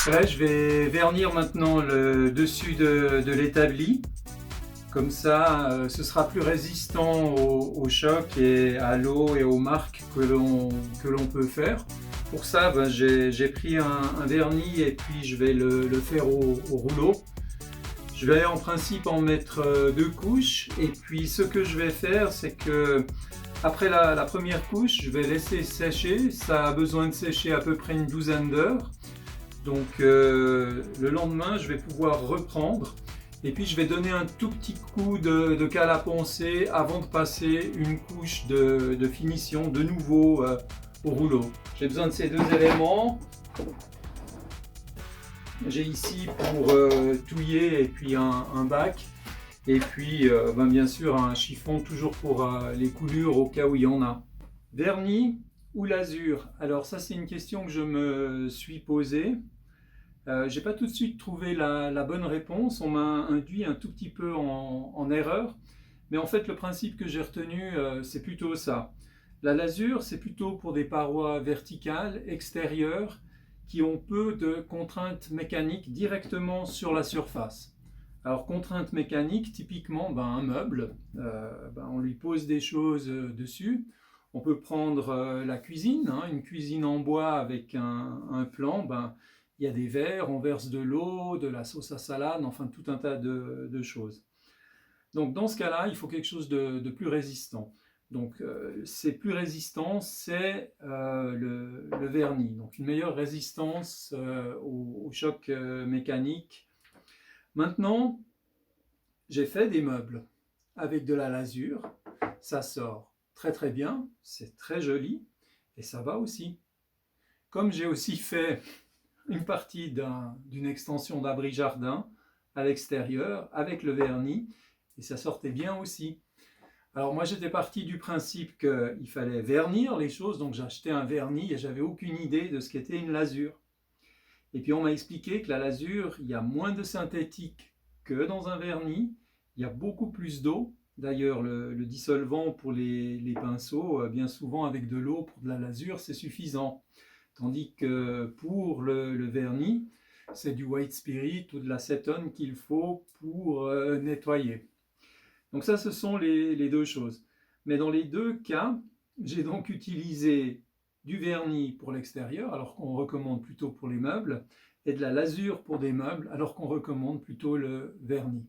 Là, je vais vernir maintenant le dessus de l'établi. Comme ça, ce sera plus résistant au choc et à l'eau et aux marques que l'on peut faire. Pour ça, j'ai pris un vernis et puis je vais le faire au rouleau. Je vais en principe en mettre 2 couches et puis ce que je vais faire, c'est que après la première couche, je vais laisser sécher. Ça a besoin de sécher à peu près une douzaine d'heures. Donc le lendemain, je vais pouvoir reprendre et puis je vais donner un tout petit coup de cale à poncer avant de passer une couche de finition de nouveau au rouleau. J'ai besoin de ces 2 éléments. J'ai ici pour touiller et puis un bac et puis bien sûr un chiffon toujours pour les coulures au cas où il y en a. Vernis ou lasure? Alors ça c'est une question que je me suis posée. J'ai pas tout de suite trouvé la bonne réponse, on m'a induit un tout petit peu en erreur, mais en fait le principe que j'ai retenu c'est plutôt ça. La lasure c'est plutôt pour des parois verticales, extérieures, qui ont peu de contraintes mécaniques directement sur la surface. Alors contraintes mécaniques, typiquement un meuble, on lui pose des choses dessus. On peut prendre la cuisine, une cuisine en bois avec un plan, il y a des verres, on verse de l'eau, de la sauce à salade, enfin tout un tas de choses. Donc dans ce cas-là, il faut quelque chose de plus résistant. Donc c'est plus résistant, c'est le vernis. Donc une meilleure résistance au choc mécanique. Maintenant, j'ai fait des meubles avec de la lasure. Ça sort très très bien, c'est très joli et ça va aussi. Comme j'ai aussi fait une partie d'une extension d'abri jardin à l'extérieur avec le vernis et ça sortait bien aussi. Alors moi j'étais parti du principe qu'il fallait vernir les choses, donc j'ai acheté un vernis et j'avais aucune idée de ce qu'était une lasure. Et puis on m'a expliqué que la lasure, il y a moins de synthétique que dans un vernis, il y a beaucoup plus d'eau. D'ailleurs le dissolvant pour les pinceaux, bien souvent avec de l'eau pour de la lasure, c'est suffisant. Tandis que pour le vernis, c'est du white spirit ou de l'acétone qu'il faut pour nettoyer. Donc ça, ce sont les 2 choses. Mais dans les 2 cas, j'ai donc utilisé du vernis pour l'extérieur, alors qu'on recommande plutôt pour les meubles, et de la lasure pour des meubles, alors qu'on recommande plutôt le vernis.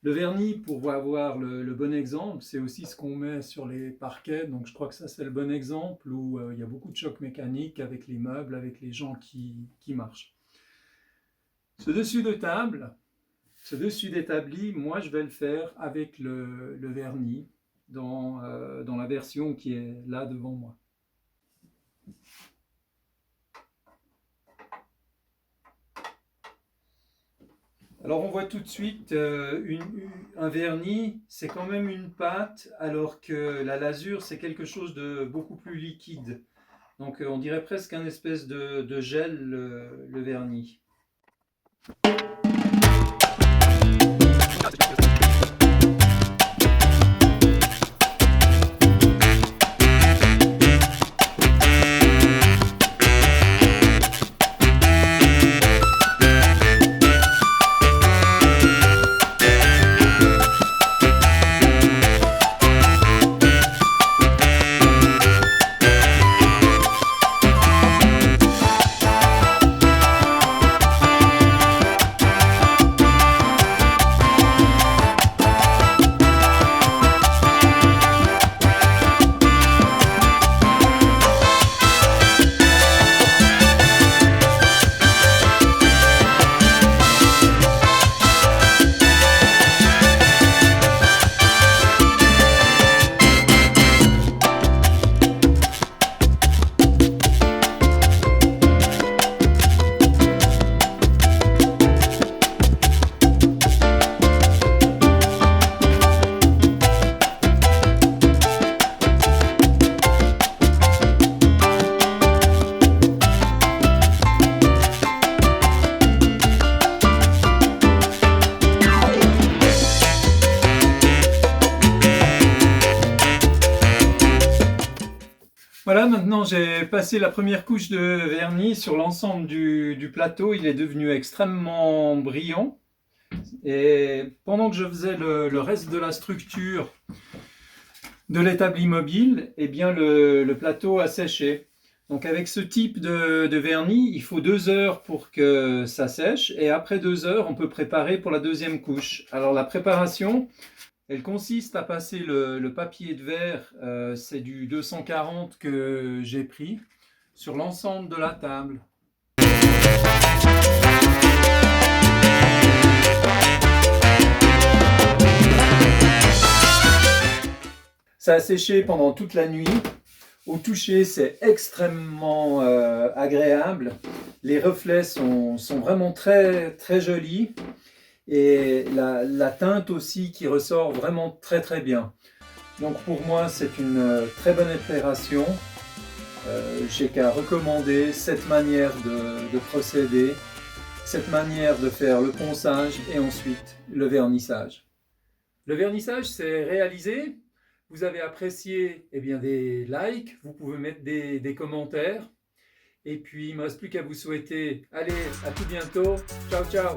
Le vernis, pour avoir le bon exemple, c'est aussi ce qu'on met sur les parquets, donc je crois que ça c'est le bon exemple où il y a beaucoup de chocs mécaniques avec les meubles, avec les gens qui marchent. Ce dessus de table, ce dessus d'établi, moi je vais le faire avec le vernis dans la version qui est là devant moi. Alors on voit tout de suite un vernis, c'est quand même une pâte, alors que la lasure c'est quelque chose de beaucoup plus liquide. Donc on dirait presque un espèce de gel, le vernis. quand j'ai passé la première couche de vernis sur l'ensemble du plateau, il est devenu extrêmement brillant. Et pendant que je faisais le reste de la structure de l'établi mobile, eh bien le plateau a séché. Donc avec ce type de vernis, il faut 2 heures pour que ça sèche, et après 2 heures, on peut préparer pour la deuxième couche. Alors la préparation, elle consiste à passer le papier de verre, c'est du 240 que j'ai pris, sur l'ensemble de la table. Ça a séché pendant toute la nuit. Au toucher, c'est extrêmement agréable. Les reflets sont vraiment très, très jolis. Et la teinte aussi qui ressort vraiment très très bien. Donc pour moi, c'est une très bonne opération. J'ai qu'à recommander cette manière de procéder, cette manière de faire le ponçage et ensuite le vernissage. Le vernissage, c'est réalisé. Vous avez apprécié, eh bien, des likes, vous pouvez mettre des commentaires. Et puis, il ne me reste plus qu'à vous souhaiter, allez, à tout bientôt. Ciao, ciao!